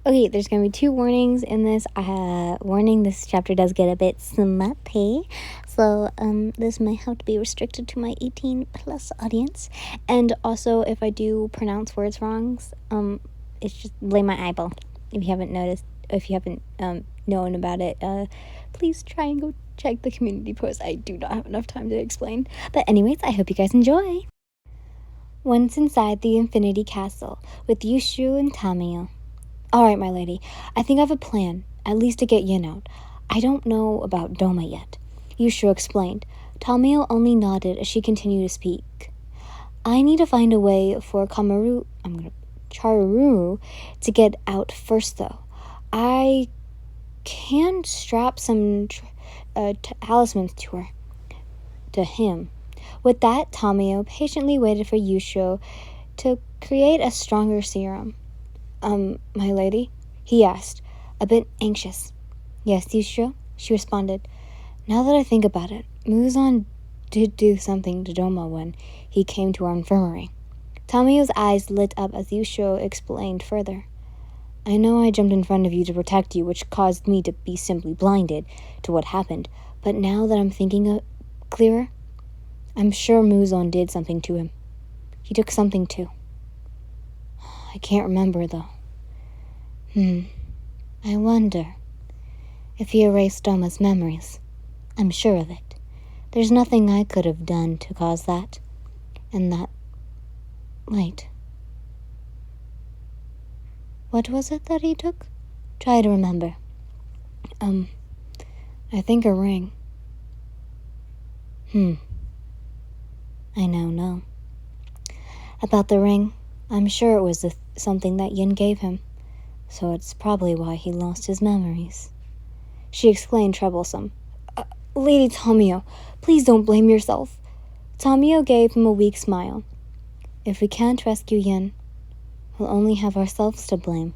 Okay, there's going to be 2 warnings in this. Warning, this chapter does get a bit smutty. So, this might have to be restricted to my 18-plus audience. And also, if I do pronounce words wrong, it's just blame my eyeball. If you haven't noticed, if you haven't known about it, please try and go check the community post. I do not have enough time to explain. But anyways, I hope you guys enjoy. Once inside the Infinity Castle with Yushu and Tamiyo. All right, my lady, I think I have a plan, at least to get Yin out. I don't know about Douma yet, Yushu explained. Tamiyo only nodded as she continued to speak. I need to find a way for Charuru to get out first, though. I can strap some talismans to him. With that, Tamiyo patiently waited for Yushu to create a stronger serum. My lady? He asked, a bit anxious. Yes, Yushu? She responded. Now that I think about it, Muzan did do something to Douma when he came to our infirmary. Tamiyo's eyes lit up as Yushu explained further. I know I jumped in front of you to protect you, which caused me to be simply blinded to what happened, but now that I'm thinking clearer, I'm sure Muzan did something to him. He took something too. I can't remember, though. I wonder if he erased Douma's memories. I'm sure of it. There's nothing I could have done to cause that. And that... Wait. What was it that he took? Try to remember. I think a ring. I know. About the ring, I'm sure it was something that Yin gave him, so it's probably why he lost his memories. She exclaimed, troublesome. Lady Tamiyo, please don't blame yourself. Tamiyo gave him a weak smile. If we can't rescue Yin, we'll only have ourselves to blame.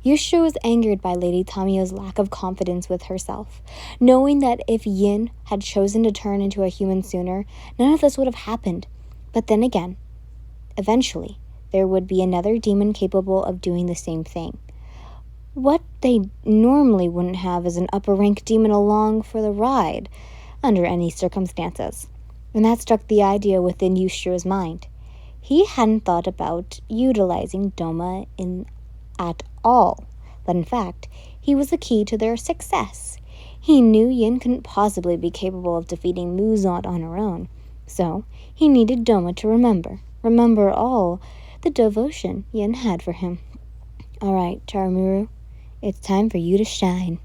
Yushu was angered by Lady Tamiyo's lack of confidence with herself, knowing that if Yin had chosen to turn into a human sooner, none of this would have happened. But then again, eventually, there would be another demon capable of doing the same thing. What they normally wouldn't have is an upper-rank demon along for the ride, under any circumstances. And that struck the idea within Yushu's mind. He hadn't thought about utilizing Douma at all, but in fact, he was the key to their success. He knew Yin couldn't possibly be capable of defeating Muzan on her own, so he needed Douma to remember all the devotion Yin had for him. All right, Charuru, it's time for you to shine,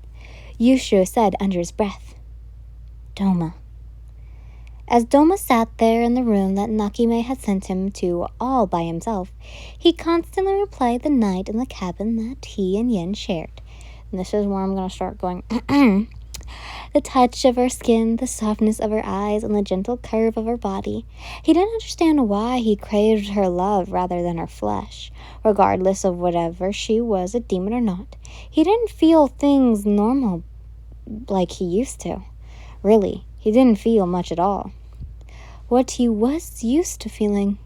Yushu said under his breath. Douma. As Douma sat there in the room that Nakime had sent him to all by himself, he constantly replayed the night in the cabin that he and Yin shared. And this is where I'm going to start going. The touch of her skin, the softness of her eyes, and the gentle curve of her body. He didn't understand why he craved her love rather than her flesh. Regardless of whatever she was, a demon or not, he didn't feel things normal like he used to. Really, he didn't feel much at all. What he was used to feeling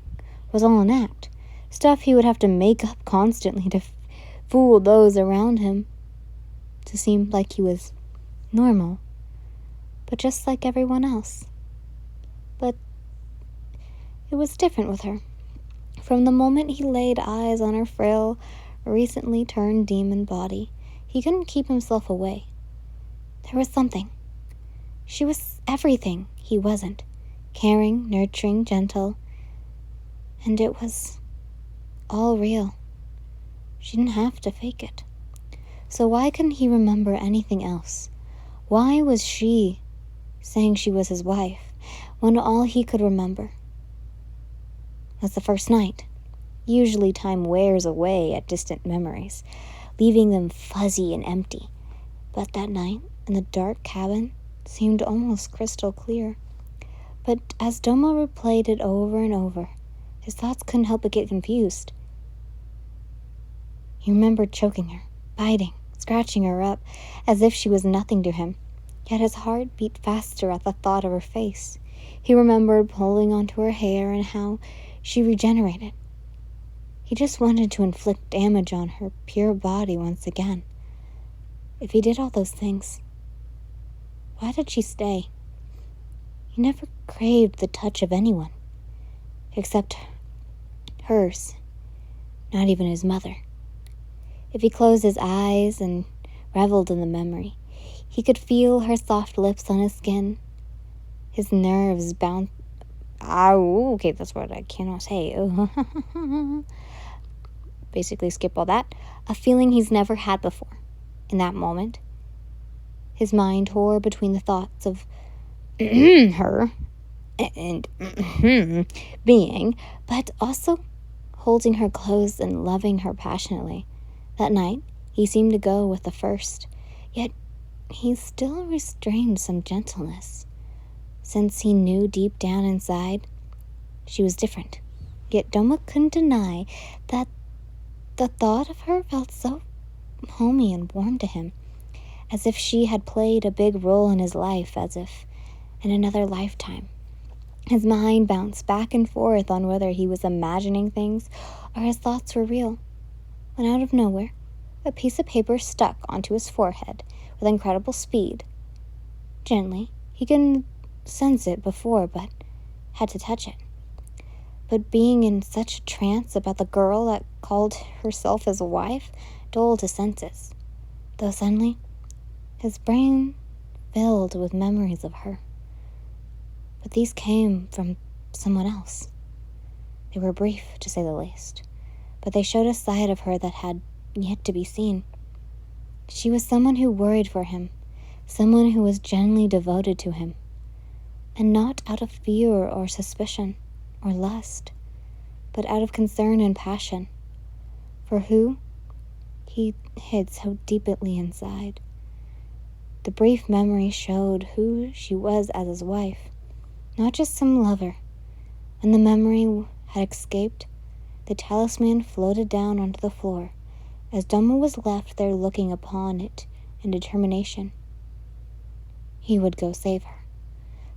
was all an act. Stuff he would have to make up constantly to fool those around him to seem like he was normal, but just like everyone else. But it was different with her. From the moment he laid eyes on her frail, recently turned demon body, he couldn't keep himself away. There was something. She was everything he wasn't. Caring, nurturing, gentle. And it was all real. She didn't have to fake it. So why couldn't he remember anything else? Why was she saying she was his wife when all he could remember was the first night? Usually time wears away at distant memories, leaving them fuzzy and empty. But that night in the dark cabin seemed almost crystal clear. But as Douma replayed it over and over, his thoughts couldn't help but get confused. He remembered choking her, biting, scratching her up, as if she was nothing to him. Yet his heart beat faster at the thought of her face. He remembered pulling onto her hair and how she regenerated. He He just wanted to inflict damage on her pure body once again. If he did all those things, why did she stay? He never craved the touch of anyone, except hers, not even his mother. If he closed his eyes and reveled in the memory, he could feel her soft lips on his skin, his nerves bound. Okay, that's what I cannot say. Basically, skip all that. A feeling he's never had before. In that moment, his mind tore between the thoughts of her and being, but also holding her close and loving her passionately. That night, he seemed to go with the first, yet he still restrained some gentleness, since he knew deep down inside she was different. Yet Douma couldn't deny that the thought of her felt so homey and warm to him, as if she had played a big role in his life, as if in another lifetime. His mind bounced back and forth on whether he was imagining things or his thoughts were real, when out of nowhere, a piece of paper stuck onto his forehead with incredible speed. Gently, he couldn't sense it before, but had to touch it. But being in such a trance about the girl that called herself his wife dulled his senses, though suddenly his brain filled with memories of her. But these came from someone else. They were brief, to say the least, but they showed a side of her that had yet to be seen. She was someone who worried for him, someone who was genuinely devoted to him, and not out of fear or suspicion or lust, but out of concern and passion for who he hid so deeply inside. The brief memory showed who she was as his wife, not just some lover. When the memory had escaped, the talisman floated down onto the floor, as Douma was left there looking upon it in determination. He would go save her,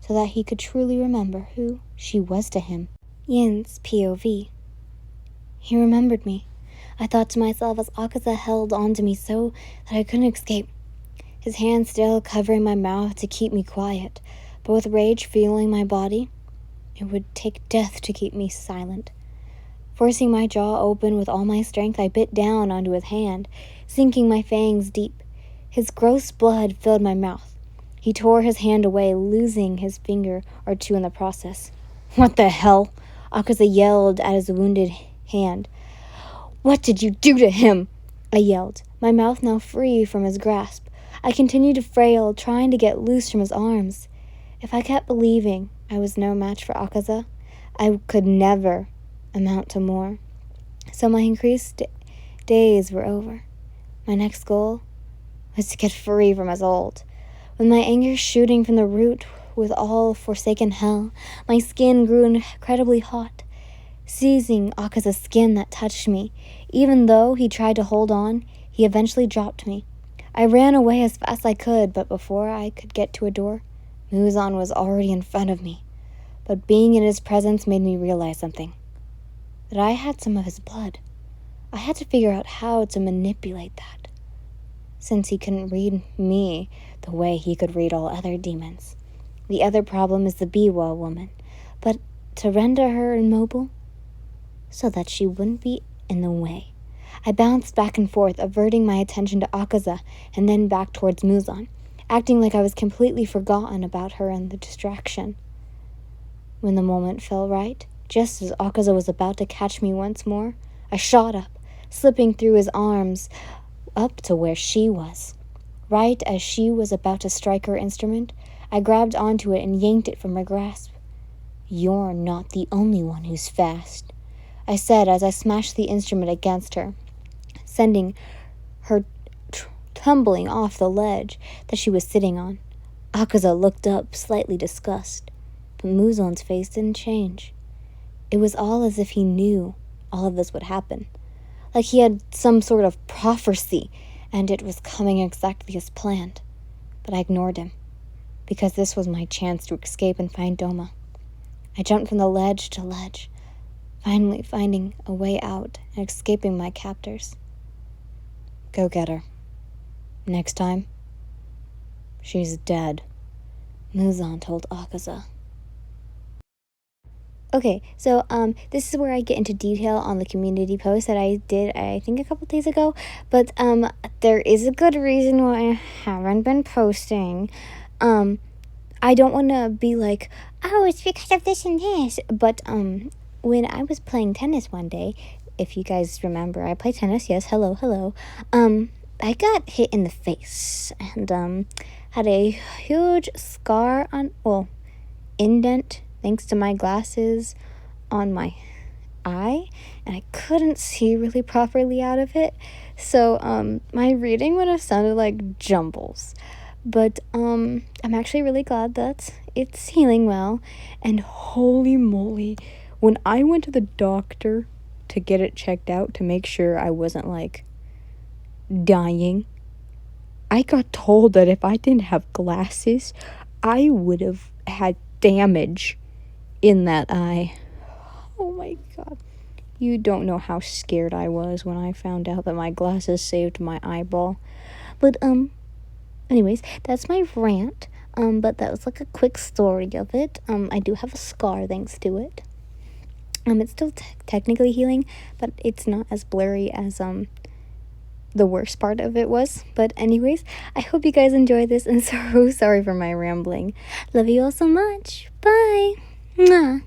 so that he could truly remember who she was to him. Yin's POV. He remembered me. I thought to myself as Akaza held onto me so that I couldn't escape, his hand still covering my mouth to keep me quiet, but with rage fueling my body. It would take death to keep me silent. Forcing my jaw open with all my strength, I bit down onto his hand, sinking my fangs deep. His gross blood filled my mouth. He tore his hand away, losing his finger or two in the process. "What the hell?" Akaza yelled at his wounded hand. "What did you do to him?" I yelled, my mouth now free from his grasp. I continued to flail, trying to get loose from his arms. If I kept believing I was no match for Akaza, I could never amount to more. So my increased days were over. My next goal was to get free from his hold. With my anger shooting from the root with all forsaken hell, my skin grew incredibly hot, seizing Akaza's skin that touched me. Even though he tried to hold on, he eventually dropped me. I ran away as fast as I could, but before I could get to a door, Muzan was already in front of me. But being in his presence made me realize something. That I had some of his blood. I had to figure out how to manipulate that, since he couldn't read me the way he could read all other demons. The other problem is the Biwa woman, but to render her immobile, so that she wouldn't be in the way. I bounced back and forth, averting my attention to Akaza and then back towards Muzan, acting like I was completely forgotten about her and the distraction. When the moment felt right, just as Akaza was about to catch me once more, I shot up, slipping through his arms up to where she was. Right as she was about to strike her instrument, I grabbed onto it and yanked it from her grasp. "You're not the only one who's fast," I said as I smashed the instrument against her, sending her tumbling off the ledge that she was sitting on. Akaza looked up, slightly disgusted, but Muzan's face didn't change. It was all as if he knew all of this would happen, like he had some sort of prophecy, and it was coming exactly as planned. But I ignored him, because this was my chance to escape and find Douma. I jumped from the ledge to ledge, finally finding a way out and escaping my captors. Go get her. Next time, she's dead, Muzan told Akaza. Okay, so this is where I get into detail on the community post that I did, I think, a couple days ago. But there is a good reason why I haven't been posting. I don't want to be like, oh, it's because of this and this. But when I was playing tennis one day, if you guys remember, I play tennis. Yes, hello. I got hit in the face and had a huge scar indent, thanks to my glasses, on my eye, and I couldn't see really properly out of it. So my reading would have sounded like jumbles. But I'm actually really glad that it's healing well. And holy moly, when I went to the doctor to get it checked out to make sure I wasn't like dying, I got told that if I didn't have glasses, I would have had damage in that eye. Oh my god. You don't know how scared I was when I found out that my glasses saved my eyeball. But anyways, that's my rant. But that was like a quick story of it. I do have a scar thanks to it. It's still technically healing, but it's not as blurry as the worst part of it was. But anyways, I hope you guys enjoyed this, and so sorry for my rambling. Love you all so much. Bye. Mwah.